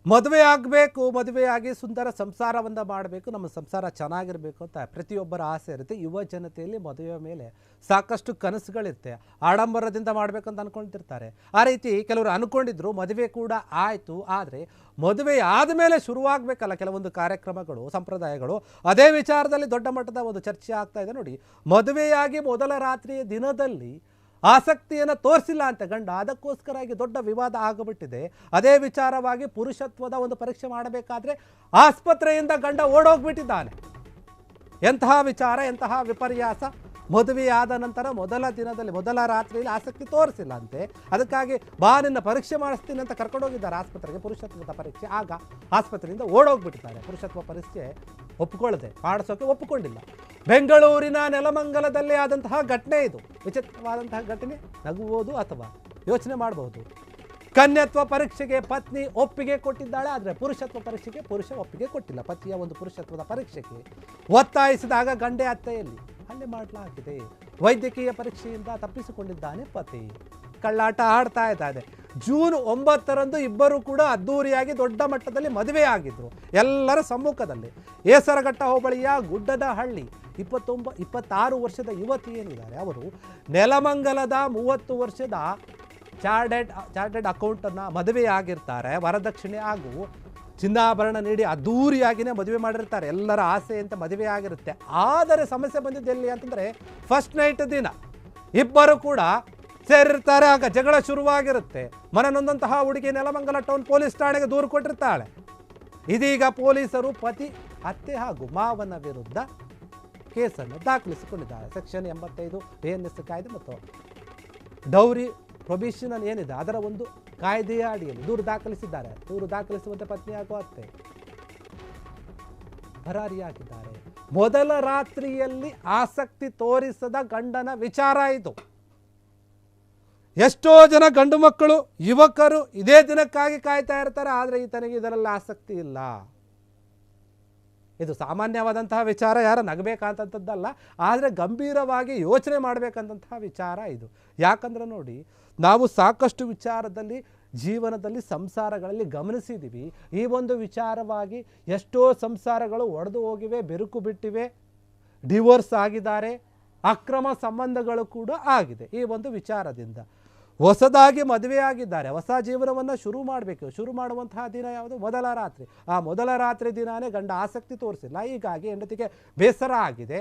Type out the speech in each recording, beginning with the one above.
ಮದುವೆ ಆಗಬೇಕು, ಮದುವೆಯಾಗಿ ಸುಂದರ ಸಂಸಾರವನ್ನು ಮಾಡಬೇಕು, ನಮ್ಮ ಸಂಸಾರ ಚೆನ್ನಾಗಿರಬೇಕು ಅಂತ ಪ್ರತಿಯೊಬ್ಬರ ಆಸೆ ಇರುತ್ತೆ. ಯುವ ಜನತೆಯಲ್ಲಿ ಮದುವೆ ಮೇಲೆ ಸಾಕಷ್ಟು ಕನಸುಗಳಿರುತ್ತೆ. ಆಡಂಬರದಿಂದ ಮಾಡಬೇಕಂತ ಅಂದ್ಕೊಳ್ತಿರ್ತಾರೆ. ಆ ರೀತಿ ಕೆಲವರು ಅಂದ್ಕೊಂಡಿದ್ರು, ಮದುವೆ ಕೂಡ ಆಯಿತು. ಆದರೆ ಮದುವೆ ಆದಮೇಲೆ ಶುರುವಾಗಬೇಕಲ್ಲ ಕೆಲವೊಂದು ಕಾರ್ಯಕ್ರಮಗಳು, ಸಂಪ್ರದಾಯಗಳು. ಅದೇ ವಿಚಾರದಲ್ಲಿ ದೊಡ್ಡ ಮಟ್ಟದ ಒಂದು ಚರ್ಚೆ ಆಗ್ತಾ ಇದೆ ನೋಡಿ. ಮದುವೆಯಾಗಿ ಮೊದಲ ರಾತ್ರಿಯ ದಿನದಲ್ಲಿ ಆಸಕ್ತಿಯನ್ನು ತೋರಿಸಿಲ್ಲ ಅಂತ ಗಂಡ, ಅದಕ್ಕೋಸ್ಕರವಾಗಿ ದೊಡ್ಡ ವಿವಾದ ಆಗಿಬಿಟ್ಟಿದೆ. ಅದೇ ವಿಚಾರವಾಗಿ ಪುರುಷತ್ವದ ಒಂದು ಪರೀಕ್ಷೆ ಮಾಡಬೇಕಾದ್ರೆ ಆಸ್ಪತ್ರೆಯಿಂದ ಗಂಡ ಓಡೋಗ್ಬಿಟ್ಟಿದ್ದಾನೆ. ಎಂತಹ ವಿಚಾರ, ಎಂತಹ ವಿಪರ್ಯಾಸ! ಮದುವೆಯಾದ ನಂತರ ಮೊದಲ ದಿನದಲ್ಲಿ, ಮೊದಲ ರಾತ್ರಿಯಲ್ಲಿ ಆಸಕ್ತಿ ತೋರಿಸಿಲ್ಲ ಅಂತೆ. ಅದಕ್ಕಾಗಿ ಬಾ ನಿನ್ನ ಪರೀಕ್ಷೆ ಮಾಡಿಸ್ತೀನಿ ಅಂತ ಕರ್ಕೊಂಡೋಗಿದ್ದಾರೆ ಆಸ್ಪತ್ರೆಗೆ, ಪುರುಷತ್ವದ ಪರೀಕ್ಷೆ. ಆಗ ಆಸ್ಪತ್ರೆಯಿಂದ ಓಡೋಗ್ಬಿಟ್ಟಿದ್ದಾರೆ. ಪುರುಷತ್ವ ಪರೀಕ್ಷೆ ಒಪ್ಪಿಕೊಳ್ಳದೆ ಮಾಡಿಸೋಕೆ ಒಪ್ಪಿಕೊಂಡಿಲ್ಲ. ಬೆಂಗಳೂರಿನ ನೆಲಮಂಗಲದಲ್ಲಿ ಆದಂತಹ ಘಟನೆ ಇದು. ವಿಚಿತ್ರವಾದಂತಹ ಘಟನೆ. ನಗುವುದು ಅಥವಾ ಯೋಚನೆ ಮಾಡಬಹುದು. ಕನ್ಯತ್ವ ಪರೀಕ್ಷೆಗೆ ಪತ್ನಿ ಒಪ್ಪಿಗೆ ಕೊಟ್ಟಿದ್ದಾಳೆ, ಆದರೆ ಪುರುಷತ್ವ ಪರೀಕ್ಷೆಗೆ ಪುರುಷ ಒಪ್ಪಿಗೆ ಕೊಟ್ಟಿಲ್ಲ. ಪತಿಯ ಒಂದು ಪುರುಷತ್ವದ ಪರೀಕ್ಷೆಗೆ ಒತ್ತಾಯಿಸಿದಾಗ ಗಂಡೆ ಅತ್ತೆಯಲ್ಲಿ ಹಲ್ಲೆ ಮಾಡಲಾಗಿದೆ. ವೈದ್ಯಕೀಯ ಪರೀಕ್ಷೆಯಿಂದ ತಪ್ಪಿಸಿಕೊಂಡಿದ್ದಾನೆ ಪತಿ. ಕಳ್ಳಾಟ ಆಡ್ತಾ ಇದ್ದಾರೆ. ಜೂನ್ 9ರಂದು ಇಬ್ಬರು ಕೂಡ ಅದ್ದೂರಿಯಾಗಿ ದೊಡ್ಡ ಮಟ್ಟದಲ್ಲಿ ಮದುವೆ ಆಗಿದ್ರು, ಎಲ್ಲರ ಸಮ್ಮುಖದಲ್ಲಿ. ಏಸರಘಟ್ಟ ಹೋಬಳಿಯ ಗುಡ್ಡದಹಳ್ಳಿ 26 ವರ್ಷದ ಯುವತಿ ಏನಿದ್ದಾರೆ, ಅವರು ನೆಲಮಂಗಲದ 30 ವರ್ಷದ ಚಾರ್ಟೆಡ್ ಅಕೌಂಟನ್ನು ಮದುವೆಯಾಗಿರ್ತಾರೆ. ವರದಕ್ಷಿಣೆ ಹಾಗೂ ಚಿನ್ನಾಭರಣ ನೀಡಿ ಅದ್ದೂರಿಯಾಗಿಯೇ ಮದುವೆ ಮಾಡಿರ್ತಾರೆ. ಎಲ್ಲರ ಆಸೆ ಅಂತ ಮದುವೆ ಆಗಿರುತ್ತೆ. ಆದರೆ ಸಮಸ್ಯೆ ಬಂದಿದ್ದು ಎಲ್ಲಿ ಅಂತಂದರೆ, ಫಸ್ಟ್ ನೈಟ್ ದಿನ ಇಬ್ಬರು ಕೂಡ ಸೇರಿರ್ತಾರೆ. ಆಗ ಜಗಳ ಶುರುವಾಗಿರುತ್ತೆ. ಮನನೊಂದಂತಹ ಹುಡುಗಿ ನೆಲಮಂಗಲ ಟೌನ್ ಪೊಲೀಸ್ ಠಾಣೆಗೆ ದೂರು ಕೊಟ್ಟಿರ್ತಾಳೆ. ಇದೀಗ ಪೊಲೀಸರು ಪತಿ, ಅತ್ತೆ ಹಾಗೂ ಮಾವನ ವಿರುದ್ಧ ಕೇಸನ್ನು ದಾಖಲಿಸಿಕೊಂಡಿದ್ದಾರೆ. ಸೆಕ್ಷನ್ 85 ANS ಕಾಯ್ದೆ ಮತ್ತು ಡೌರಿ ಪ್ರೊಬಿಷನ್ ಏನಿದೆ ಅದರ ಒಂದು ಕಾಯ್ದೆಯ ಅಡಿಯಲ್ಲಿ ದೂರು ದಾಖಲಿಸಿದ್ದಾರೆ. ದೂರು ದಾಖಲಿಸುವಂತೆ ಪತ್ನಿ ಹಾಗೂ ಅತ್ತೆ ಪರಾರಿಯಾಗಿದ್ದಾರೆ. ಮೊದಲ ರಾತ್ರಿಯಲ್ಲಿ ಆಸಕ್ತಿ ತೋರಿಸದ ಗಂಡನ ವಿಚಾರ ಇದು. ಎಷ್ಟೋ ಜನ ಗಂಡು ಮಕ್ಕಳು, ಯುವಕರು ಇದೇ ದಿನಕ್ಕಾಗಿ ಕಾಯ್ತಾ ಇರ್ತಾರೆ, ಆದರೆ ಈತನಿಗೆ ಇದರಲ್ಲಿ ಆಸಕ್ತಿ ಇಲ್ಲ. ಇದು ಸಾಮಾನ್ಯವಾದಂತಹ ವಿಚಾರ, ಯಾರ ನಗಬೇಕಂತದ್ದಲ್ಲ, ಆದರೆ ಗಂಭೀರವಾಗಿ ಯೋಚನೆ ಮಾಡಬೇಕಂತಹ ವಿಚಾರ ಇದು. ಯಾಕಂದ್ರೆ ನೋಡಿ, ನಾವು ಸಾಕಷ್ಟು ವಿಚಾರದಲ್ಲಿ ಜೀವನದಲ್ಲಿ ಸಂಸಾರಗಳಲ್ಲಿ ಗಮನಿಸಿದ್ದೀವಿ. ಈ ಒಂದು ವಿಚಾರವಾಗಿ ಎಷ್ಟೋ ಸಂಸಾರಗಳು ಒಡೆದು ಹೋಗಿವೆ, ಬೆರುಕು ಬಿಟ್ಟಿವೆ, ಡಿವೋರ್ಸ್ ಆಗಿದ್ದಾರೆ, ಅಕ್ರಮ ಸಂಬಂಧಗಳು ಕೂಡ ಆಗಿದೆ. ಈ ಒಂದು ವಿಚಾರದಿಂದ ಹೊಸದಾಗಿ ಮದುವೆಯಾಗಿದ್ದಾರೆ, ಹೊಸ ಜೀವನವನ್ನು ಶುರು ಮಾಡಬೇಕು. ಶುರು ಮಾಡುವಂತಹ ದಿನ ಯಾವುದು? ಮೊದಲ ರಾತ್ರಿ. ಆ ಮೊದಲ ರಾತ್ರಿ ದಿನಾನೇ ಗಂಡ ಆಸಕ್ತಿ ತೋರಿಸಿಲ್ಲ. ಹೀಗಾಗಿ ಹೆಂಡತಿಗೆ ಬೇಸರ ಆಗಿದೆ.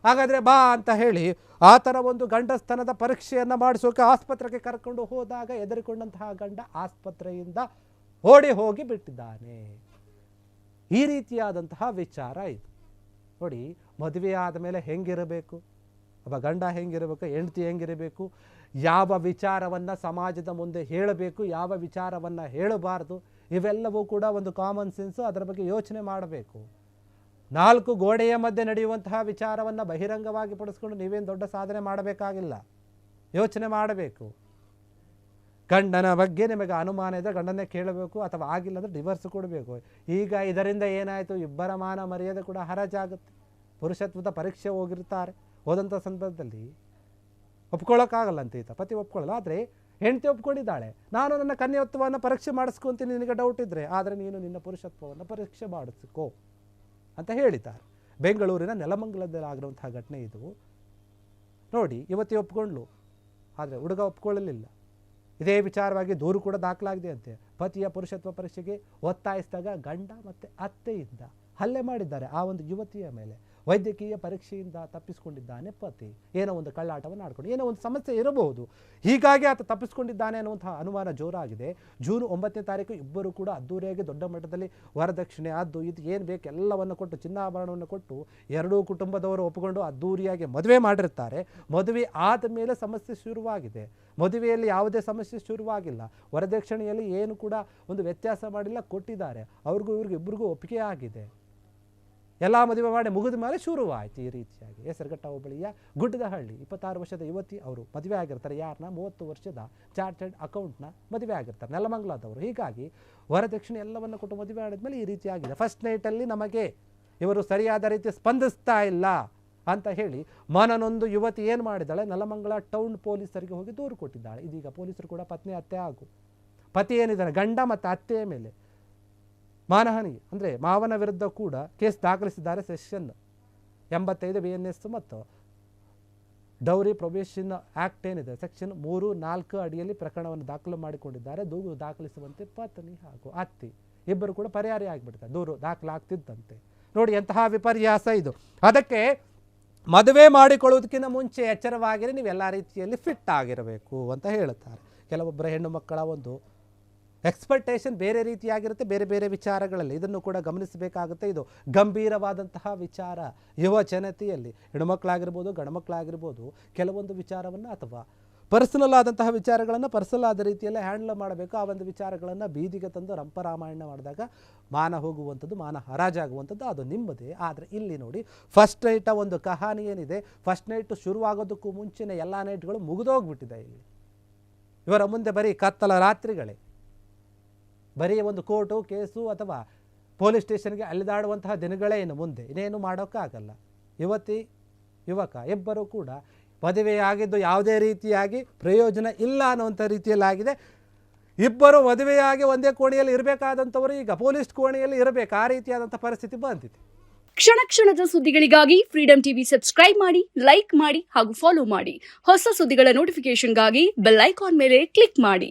ಹಾಗಾದರೆ ಬಾ ಅಂತ ಹೇಳಿ ಆ ಥರ ಒಂದು ಗಂಡಸ್ತನದ ಪರೀಕ್ಷೆಯನ್ನು ಮಾಡಿಸೋಕೆ ಆಸ್ಪತ್ರೆಗೆ ಕರ್ಕೊಂಡು ಹೋದಾಗ ಎದುರಿಕೊಂಡಂತಹ ಗಂಡ ಆಸ್ಪತ್ರೆಯಿಂದ ಓಡಿ ಹೋಗಿ ಬಿಟ್ಟಿದ್ದಾನೆ. ಈ ರೀತಿಯಾದಂತಹ ವಿಚಾರ ಇದು ನೋಡಿ. ಮದುವೆ ಆದಮೇಲೆ ಹೆಂಗಿರಬೇಕು, ಒಬ್ಬ ಗಂಡ ಹೆಂಗಿರಬೇಕು, ಹೆಂಡತಿ ಹೆಂಗಿರಬೇಕು, ಯಾವ ವಿಚಾರವನ್ನು ಸಮಾಜದ ಮುಂದೆ ಹೇಳಬೇಕು, ಯಾವ ವಿಚಾರವನ್ನು ಹೇಳಬಾರ್ದು, ಇವೆಲ್ಲವೂ ಕೂಡ ಒಂದು ಕಾಮನ್ ಸೆನ್ಸು. ಅದರ ಬಗ್ಗೆ ಯೋಚನೆ ಮಾಡಬೇಕು. 4 ಗೋಡೆಯ ಮಧ್ಯೆ ನಡೆಯುವಂತಹ ವಿಚಾರವನ್ನು ಬಹಿರಂಗವಾಗಿ ಪಡಿಸ್ಕೊಂಡು ನೀವೇನು ದೊಡ್ಡ ಸಾಧನೆ ಮಾಡಬೇಕಾಗಿಲ್ಲ. ಯೋಚನೆ ಮಾಡಬೇಕು. ಗಂಡನ ಬಗ್ಗೆ ನಿಮಗೆ ಅನುಮಾನ ಇದ್ದರೆ ಗಂಡನ್ನೇ ಕೇಳಬೇಕು, ಅಥವಾ ಆಗಿಲ್ಲ ಅಂದರೆ ಡಿವೋರ್ಸ್ ಕೊಡಬೇಕು. ಈಗ ಇದರಿಂದ ಏನಾಯಿತು? ಇಬ್ಬರ ಮಾನ ಮರ್ಯಾದೆ ಕೂಡ ಹರಾಜಾಗುತ್ತೆ. ಪುರುಷತ್ವದ ಪರೀಕ್ಷೆ ಹೋಗಿರ್ತಾರೆ, ಹೋದಂಥ ಸಂದರ್ಭದಲ್ಲಿ ಒಪ್ಕೊಳ್ಳೋಕ್ಕಾಗಲ್ಲ ಅಂತ ಈತ ಪತಿ ಒಪ್ಕೊಳ್ಳಲ್ಲ. ಆದರೆ ಹೆಂಡತಿ ಒಪ್ಕೊಂಡಿದ್ದಾಳೆ, ನಾನು ನನ್ನ ಕನ್ಯತ್ವವನ್ನು ಪರೀಕ್ಷೆ ಮಾಡಿಸ್ಕೊಂತೀನಿ ನಿನಗೆ ಡೌಟ್ ಇದ್ದರೆ, ಆದರೆ ನೀನು ನಿನ್ನ ಪುರುಷತ್ವವನ್ನು ಪರೀಕ್ಷೆ ಮಾಡಿಸ್ಕೋ ಅಂತ ಹೇಳಿದ್ದಾರೆ. ಬೆಂಗಳೂರಿನ ನೆಲಮಂಗಲದಲ್ಲಿ ಆಗಿರುವಂತಹ ಘಟನೆ ಇದು ನೋಡಿ. ಯುವತಿ ಒಪ್ಕೊಂಡ್ಲು, ಆದರೆ ಹುಡುಗ ಒಪ್ಕೊಳ್ಳಲಿಲ್ಲ. ಇದೇ ವಿಚಾರವಾಗಿ ದೂರು ಕೂಡ ದಾಖಲಾಗಿದೆ ಅಂತೆ. ಪತಿಯ ಪುರುಷತ್ವ ಪರೀಕ್ಷೆಗೆ ಒತ್ತಾಯಿಸಿದಾಗ ಗಂಡ ಮತ್ತು ಅತ್ತೆಯಿಂದ ಹಲ್ಲೆ ಮಾಡಿದ್ದಾರೆ ಆ ಒಂದು ಯುವತಿಯ ಮೇಲೆ. ವೈದ್ಯಕೀಯ ಪರೀಕ್ಷೆಯಿಂದ ತಪ್ಪಿಸಿಕೊಂಡಿದ್ದಾನೆ ಪತಿ. ಏನೋ ಒಂದು ಕಳ್ಳಾಟವನ್ನು ಆಡ್ಕೊಂಡು, ಏನೋ ಒಂದು ಸಮಸ್ಯೆ ಇರಬಹುದು, ಹೀಗಾಗಿ ಆತ ತಪ್ಪಿಸ್ಕೊಂಡಿದ್ದಾನೆ ಅನ್ನುವಂತಹ ಅನುಮಾನ ಜೋರಾಗಿದೆ. ಜೂನ್ 9ನೇ ತಾರೀಕು ಇಬ್ಬರು ಕೂಡ ಅದ್ದೂರಿಯಾಗಿ ದೊಡ್ಡ ಮಟ್ಟದಲ್ಲಿ ವರದಕ್ಷಿಣೆ ಅದು ಇದು ಏನು ಬೇಕು ಎಲ್ಲವನ್ನು ಕೊಟ್ಟು, ಚಿನ್ನಾಭರಣವನ್ನು ಕೊಟ್ಟು, ಎರಡೂ ಕುಟುಂಬದವರು ಒಪ್ಪಿಕೊಂಡು ಅದ್ದೂರಿಯಾಗಿ ಮದುವೆ ಮಾಡಿರ್ತಾರೆ. ಮದುವೆ ಆದ ಮೇಲೆ ಸಮಸ್ಯೆ ಶುರುವಾಗಿದೆ. ಮದುವೆಯಲ್ಲಿ ಯಾವುದೇ ಸಮಸ್ಯೆ ಶುರುವಾಗಿಲ್ಲ. ವರದಕ್ಷಿಣೆಯಲ್ಲಿ ಏನು ಕೂಡ ಒಂದು ವ್ಯತ್ಯಾಸ ಮಾಡಿಲ್ಲ, ಕೊಟ್ಟಿದ್ದಾರೆ. ಅವ್ರಿಗೂ ಇವ್ರಿಗೂ ಇಬ್ಬರಿಗೂ ಒಪ್ಪಿಗೆ ಆಗಿದೆ. ಎಲ್ಲ ಮದುವೆ ಮಾಡಿ ಮುಗಿದ ಮೇಲೆ ಶುರುವಾಯಿತು ಈ ರೀತಿಯಾಗಿ. ಏಸರಘಟ್ಟ ಹೋಬಳಿಯ ಗುಡ್ಡದಹಳ್ಳಿ 26 ವರ್ಷದ ಯುವತಿ ಅವರು ಮದುವೆ ಆಗಿರ್ತಾರೆ. ಯಾರನ್ನ? 30 ವರ್ಷದ ಚಾರ್ಟೆಡ್ ಅಕೌಂಟ್ನ ಮದುವೆ ಆಗಿರ್ತಾರೆ, ನೆಲಮಂಗಲದವರು. ಹೀಗಾಗಿ ವರದಕ್ಷಿಣೆ ಎಲ್ಲವನ್ನು ಕೊಟ್ಟು ಮದುವೆ ಆಡಿದ್ಮೇಲೆ ಈ ರೀತಿಯಾಗಿದೆ. ಫಸ್ಟ್ ನೈಟಲ್ಲಿ ನಮಗೆ ಇವರು ಸರಿಯಾದ ರೀತಿ ಸ್ಪಂದಿಸ್ತಾ ಇಲ್ಲ ಅಂತ ಹೇಳಿ ಮನನೊಂದು ಯುವತಿ ಏನು ಮಾಡಿದ್ದಾಳೆ? ನೆಲಮಂಗಲ ಟೌನ್ ಪೊಲೀಸರಿಗೆ ಹೋಗಿ ದೂರು ಕೊಟ್ಟಿದ್ದಾಳೆ. ಇದೀಗ ಪೊಲೀಸರು ಕೂಡ ಪತ್ನಿ, ಅತ್ತೆ ಹಾಗೂ ಪತಿ ಏನಿದ್ದಾರೆ ಗಂಡ ಮತ್ತು ಅತ್ತೆಯ ಮೇಲೆ ಮಾನಹಾನಿ ಅಂದರೆ ಮಾವನ ವಿರುದ್ಧ ಕೂಡ ಕೇಸ್ ದಾಖಲಿಸಿದ್ದಾರೆ. ಸೆಕ್ಷನ್ 85 BNS ಮತ್ತು ಡೌರಿ ಪ್ರೊಬೇಷನ್ ಆ್ಯಕ್ಟ್ ಏನಿದೆ ಸೆಕ್ಷನ್ 3-4 ಅಡಿಯಲ್ಲಿ ಪ್ರಕರಣವನ್ನು ದಾಖಲು ಮಾಡಿಕೊಂಡಿದ್ದಾರೆ. ದೂರು ದಾಖಲಿಸುವಂತೆ ಪತ್ನಿ ಹಾಗೂ ಅತ್ತಿ ಇಬ್ಬರು ಕೂಡ ಪರಿಹಾರ ಆಗಿಬಿಡ್ತಾರೆ, ದೂರು ದಾಖಲಾಗ್ತಿದ್ದಂತೆ. ನೋಡಿ ಎಂತಹ ವಿಪರ್ಯಾಸ ಇದು. ಅದಕ್ಕೆ ಮದುವೆ ಮಾಡಿಕೊಳ್ಳುವುದಕ್ಕಿಂತ ಮುಂಚೆ ಎಚ್ಚರವಾಗಿರಿ, ನೀವು ಎಲ್ಲ ರೀತಿಯಲ್ಲಿ ಫಿಟ್ ಆಗಿರಬೇಕು ಅಂತ ಹೇಳುತ್ತಾರೆ. ಕೆಲವೊಬ್ಬರ ಹೆಣ್ಣು ಮಕ್ಕಳ ಒಂದು ಎಕ್ಸ್ಪೆಕ್ಟೇಷನ್ ಬೇರೆ ರೀತಿಯಾಗಿರುತ್ತೆ, ಬೇರೆ ಬೇರೆ ವಿಚಾರಗಳಲ್ಲಿ. ಇದನ್ನು ಕೂಡ ಗಮನಿಸಬೇಕಾಗುತ್ತೆ. ಇದು ಗಂಭೀರವಾದಂತಹ ವಿಚಾರ. ಯುವ ಜನತೆಯಲ್ಲಿ ಹೆಣ್ಣುಮಕ್ಕಳಾಗಿರ್ಬೋದು ಗಂಡುಮಕ್ಕಳಾಗಿರ್ಬೋದು ಕೆಲವೊಂದು ವಿಚಾರವನ್ನು ಅಥವಾ ಪರ್ಸನಲ್ ಆದಂತಹ ವಿಚಾರಗಳನ್ನು ಪರ್ಸನಲ್ ಆದ ರೀತಿಯಲ್ಲೇ ಹ್ಯಾಂಡಲ್ ಮಾಡಬೇಕು. ಆ ಒಂದು ವಿಚಾರಗಳನ್ನು ಬೀದಿಗೆ ತಂದು ರಂಪರಾಮಾಯಣ ಮಾಡಿದಾಗ ಮಾನ ಹೋಗುವಂಥದ್ದು, ಮಾನ ಹರಾಜಾಗುವಂಥದ್ದು ಅದು ನಿಮ್ಮದೇ. ಆದರೆ ಇಲ್ಲಿ ನೋಡಿ, ಫಸ್ಟ್ ನೈಟ ಒಂದು ಕಹಾನಿ ಏನಿದೆ, ಫಸ್ಟ್ ನೈಟು ಶುರುವಾಗೋದಕ್ಕೂ ಮುಂಚೆನೇ ಎಲ್ಲ ನೈಟ್ಗಳು ಮುಗಿದೋಗ್ಬಿಟ್ಟಿದೆ. ಇಲ್ಲಿ ಇವರ ಮುಂದೆ ಬರೀ ಕತ್ತಲ ರಾತ್ರಿಗಳೇ, ಬರೀ ಒಂದು ಕೋರ್ಟು ಕೇಸು ಅಥವಾ ಪೊಲೀಸ್ ಸ್ಟೇಷನ್ಗೆ ಅಲೆದಾಡುವಂತಹ ದಿನಗಳೇ ಇನ್ನು ಮುಂದೆ. ಇನ್ನೇನು ಮಾಡೋಕ್ಕಾಗಲ್ಲ. ಯುವತಿ ಯುವಕ ಇಬ್ಬರು ಕೂಡ ಮದುವೆಯಾಗಿದ್ದು ಯಾವುದೇ ರೀತಿಯಾಗಿ ಪ್ರಯೋಜನ ಇಲ್ಲ ಅನ್ನುವಂಥ ರೀತಿಯಲ್ಲಾಗಿದೆ. ಇಬ್ಬರು ಮದುವೆಯಾಗಿ ಒಂದೇ ಕೋಣೆಯಲ್ಲಿ ಇರಬೇಕಾದಂಥವರು ಈಗ ಪೊಲೀಸ್ ಕೋಣೆಯಲ್ಲಿ ಇರಬೇಕು, ಆ ರೀತಿಯಾದಂಥ ಪರಿಸ್ಥಿತಿ ಬಂದಿದೆ. ಕ್ಷಣ ಕ್ಷಣದ ಸುದ್ದಿಗಳಿಗಾಗಿ ಫ್ರೀಡಂ ಟಿವಿ ಸಬ್ಸ್ಕ್ರೈಬ್ ಮಾಡಿ, ಲೈಕ್ ಮಾಡಿ ಹಾಗೂ ಫಾಲೋ ಮಾಡಿ. ಹೊಸ ಸುದ್ದಿಗಳ ನೋಟಿಫಿಕೇಶನ್ಗಾಗಿ ಬೆಲ್ ಐಕಾನ್ ಮೇಲೆ ಕ್ಲಿಕ್ ಮಾಡಿ.